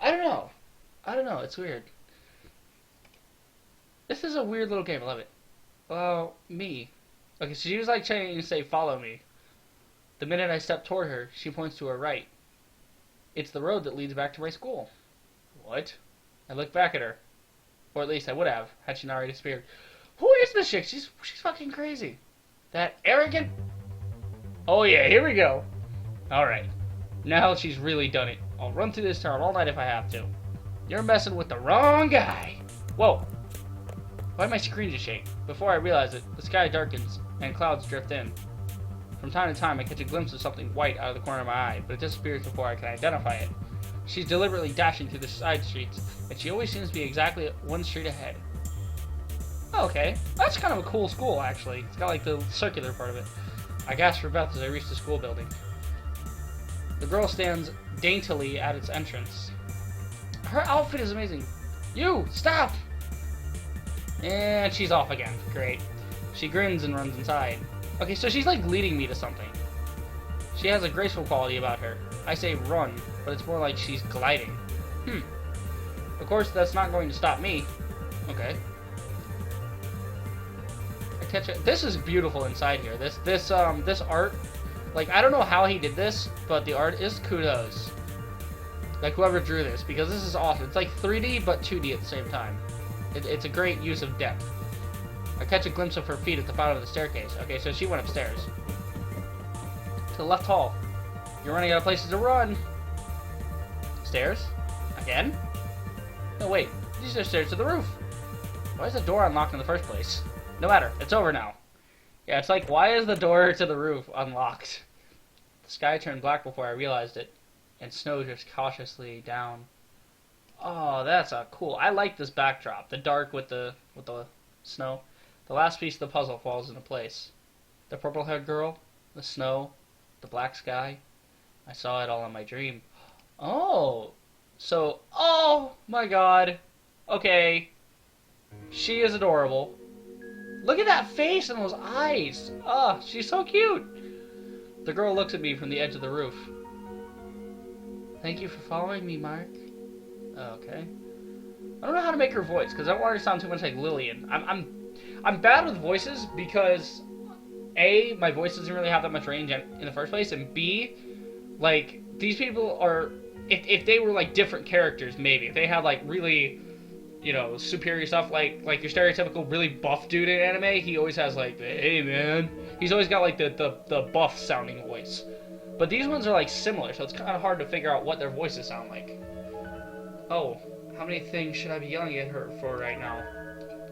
I don't know. It's weird. This is a weird little game. I love it. Well, me. Okay, so she was like trying to say, follow me. The minute I step toward her, she points to her right. It's the road that leads back to my school. What? I look back at her. Or at least I would have, had she not already disappeared. Who is this chick? She's fucking crazy. That arrogant... Oh yeah, here we go. Alright. Now she's really done it. I'll run through this town all night if I have to. You're messing with the wrong guy. Whoa. Why did my screen just shake? Before I realize it, the sky darkens and clouds drift in. From time to time, I catch a glimpse of something white out of the corner of my eye, but it disappears before I can identify it. She's deliberately dashing through the side streets, and she always seems to be exactly one street ahead. Oh, okay. That's kind of a cool school, actually. It's got like the circular part of it. I gasp for breath as I reach the school building. The girl stands daintily at its entrance. Her outfit is amazing. You! Stop! And she's off again. Great. She grins and runs inside. Okay, so she's like leading me to something. She has a graceful quality about her. I say run, but it's more like she's gliding. Of course, that's not going to stop me. Okay. I catch it. This is beautiful inside here. This art, like, I don't know how he did this, but the art is kudos. Like, whoever drew this, because this is awesome. It's like 3D, but 2D at the same time. It's a great use of depth. I catch a glimpse of her feet at the bottom of the staircase. Okay, so she went upstairs. To the left hall. You're running out of places to run. Stairs? Again? No, wait. These are stairs to the roof. Why is the door unlocked in the first place? No matter. It's over now. Yeah, it's like, why is the door to the roof unlocked? The sky turned black before I realized it, and snow drifts cautiously down. Oh, that's a cool... I like this backdrop. The dark with the snow. The last piece of the puzzle falls into place. The purple-haired girl, the snow, the black sky. I saw it all in my dream. Oh, so, oh my god. Okay. She is adorable. Look at that face and those eyes. Oh, she's so cute. The girl looks at me from the edge of the roof. Thank you for following me, Mark. Okay. I don't know how to make her voice, because I don't want her to sound too much like Lillian. I'm bad with voices because A, my voice doesn't really have that much range in the first place, and B, like, these people are, if they were like different characters, maybe. If they had like really, you know, superior stuff, like your stereotypical really buff dude in anime, he always has like, hey man. He's always got like the buff sounding voice. But these ones are like similar, so it's kind of hard to figure out what their voices sound like. Oh, how many things should I be yelling at her for right now?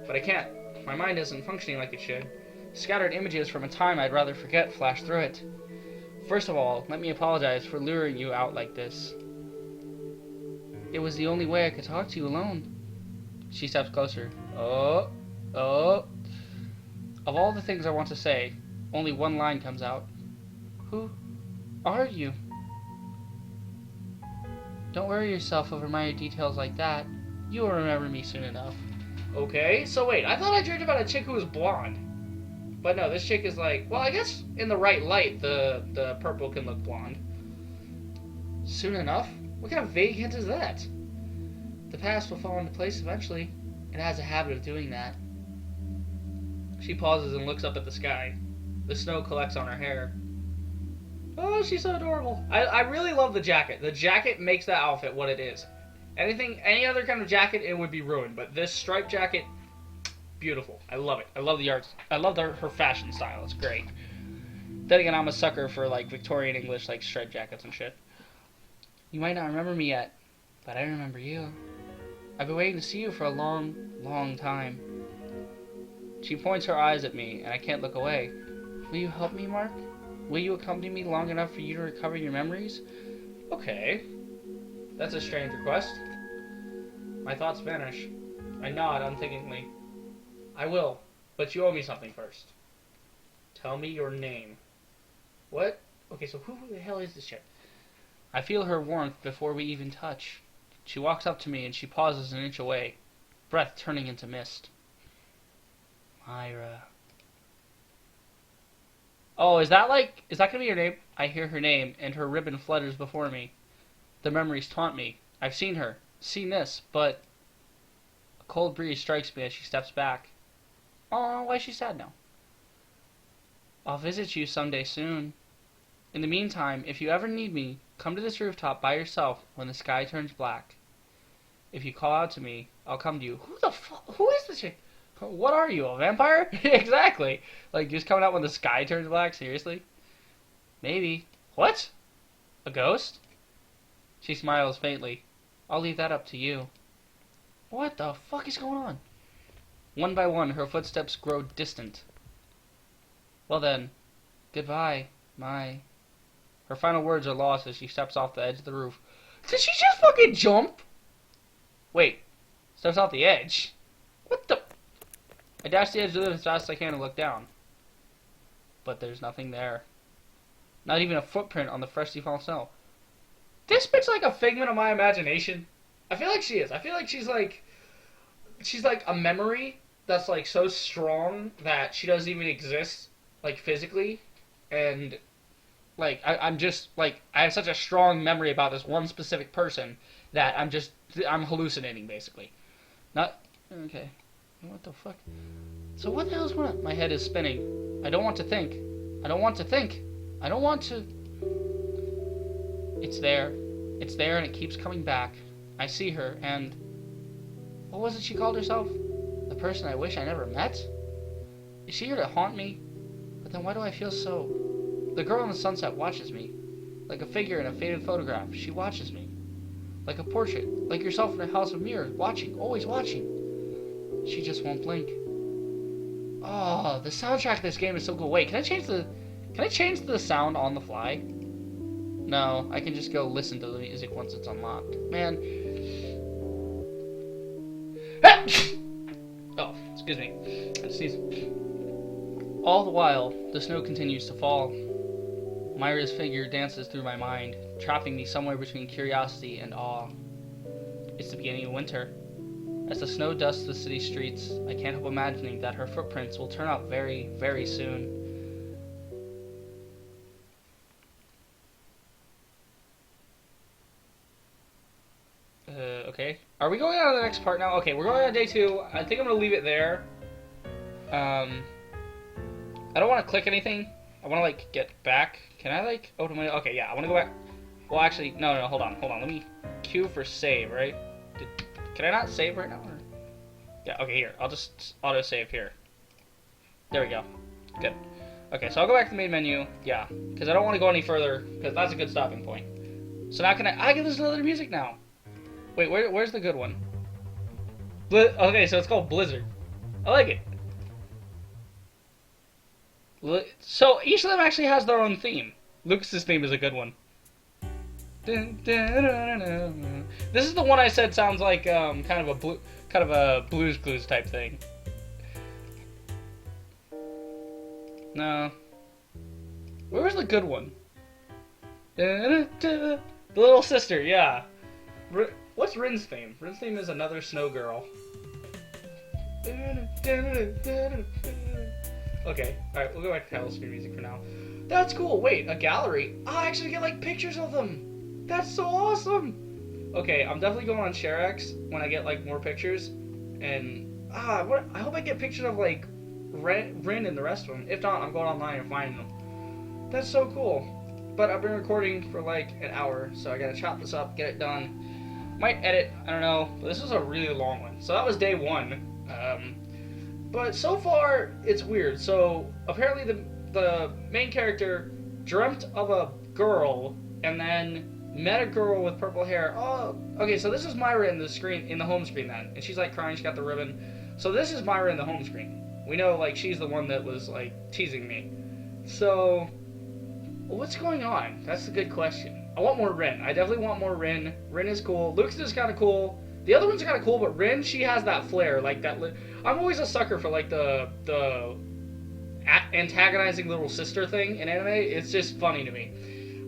But I can't. My mind isn't functioning like it should. Scattered images from a time I'd rather forget flash through it. First of all, let me apologize for luring you out like this. It was the only way I could talk to you alone. She steps closer. Oh, oh. Of all the things I want to say, only one line comes out. Who are you? Don't worry yourself over minor details like that. You will remember me soon enough. Okay, so wait, I thought I dreamed about a chick who was blonde. But no, this chick is like, well, I guess in the right light, the purple can look blonde. Soon enough? What kind of vague hint is that? The past will fall into place eventually. It has a habit of doing that. She pauses and looks up at the sky. The snow collects on her hair. Oh, she's so adorable. I really love the jacket. The jacket makes that outfit what it is. Any other kind of jacket, it would be ruined. But this striped jacket, beautiful. I love it. I love the art. I love her fashion style. It's great. Then again, I'm a sucker for like Victorian English, like striped jackets and shit. You might not remember me yet, but I remember you. I've been waiting to see you for a long, long time. She points her eyes at me, and I can't look away. Will you help me, Mark? Will you accompany me long enough for you to recover your memories? Okay. That's a strange request. My thoughts vanish. I nod unthinkingly. I will, but you owe me something first. Tell me your name. What? Okay, so who the hell is this chick? I feel her warmth before we even touch. She walks up to me and she pauses an inch away, breath turning into mist. Myra. Oh, is that gonna be her name? I hear her name, and her ribbon flutters before me. The memories taunt me. I've seen her, seen this, but... A cold breeze strikes me as she steps back. Oh, why is she sad now? I'll visit you someday soon. In the meantime, if you ever need me, come to this rooftop by yourself when the sky turns black. If you call out to me, I'll come to you. Who the fuck? Who is this chick? What are you, a vampire? Exactly. Like, just coming out when the sky turns black? Seriously? Maybe. What? A ghost? She smiles faintly. I'll leave that up to you. What the fuck is going on? One by one, her footsteps grow distant. Well then, goodbye, my... Her final words are lost as she steps off the edge of the roof. Did she just fucking jump? Wait. Steps off the edge? What the... I dash the edge of the roof as fast as I can and look down. But there's nothing there. Not even a footprint on the freshly fallen snow. This bitch like a figment of my imagination. I feel like she is. I feel like she's like a memory that's like so strong that she doesn't even exist like physically, and like I'm just like I have such a strong memory about this one specific person that I'm hallucinating basically. Not okay. What the fuck? So what the hell's going on? My head is spinning. I don't want to think. I don't want to think. I don't want to. It's there. It's there and it keeps coming back. I see her and... What was it she called herself? The person I wish I never met? Is she here to haunt me? But then why do I feel so... The girl in the sunset watches me. Like a figure in a faded photograph, she watches me. Like a portrait. Like yourself in a house of mirrors, watching, always watching. She just won't blink. Oh, the soundtrack of this game is so cool. Wait, can I change the sound on the fly? No, I can just go listen to the music once it's unlocked. Man. Oh, excuse me. I just sneezed. All the while, the snow continues to fall. Myra's figure dances through my mind, trapping me somewhere between curiosity and awe. It's the beginning of winter. As the snow dusts the city streets, I can't help imagining that her footprints will turn up very, very soon. Okay. Are we going on to the next part now? Okay, we're going on to day 2. I think I'm going to leave it there. I don't want to click anything. I want to, like, get back. Can I, like, open my... Okay, yeah, I want to go back. Well, actually, no, hold on. Let me queue for save, right? Can I not save right now? Or... Yeah, okay, here. I'll just auto-save here. There we go. Good. Okay, so I'll go back to the main menu. Yeah, because I don't want to go any further, because that's a good stopping point. So now I can listen to other music now. Wait, where's the good one? Okay, so it's called Blizzard. I like it. So each of them actually has their own theme. Lucas's theme is a good one. This is the one I said sounds like kind of a Blues Clues type thing. No. Where was the good one? The little sister, yeah. What's Rin's theme? Rin's theme is Another Snow Girl. Okay, alright, we'll go back to title screen music for now. That's cool. Wait, a gallery? Oh, I actually get like pictures of them. That's so awesome. Okay, I'm definitely going on ShareX when I get like more pictures. And I hope I get pictures of like Rin and the rest of them. If not, I'm going online and finding them. That's so cool. But I've been recording for like an hour, so I gotta chop this up, get it done. Might edit, I don't know. But this was a really long one. So that was day 1. But so far, it's weird. So apparently the main character dreamt of a girl and then met a girl with purple hair. Oh, okay, so this is Myra in the home screen then. And she's like crying, she got the ribbon. So this is Myra in the home screen. We know like she's the one that was like teasing me. So what's going on? That's the good question. I want more Rin. I definitely want more Rin. Rin is cool. Luke's is kind of cool. The other ones are kind of cool, but Rin, she has that flair, like that. I'm always a sucker for like the antagonizing little sister thing in anime. It's just funny to me.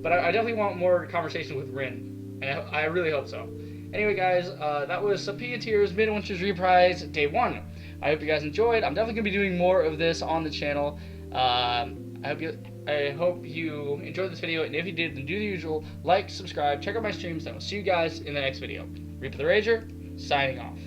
But I definitely want more conversation with Rin, and I really hope so. Anyway, guys, that was Sepia Tears Midwinter's Reprise Day 1. I hope you guys enjoyed. I'm definitely gonna be doing more of this on the channel. I hope you enjoyed this video, and if you did, then do the usual: like, subscribe, check out my streams, and I'll see you guys in the next video. Reaper the Rager, signing off.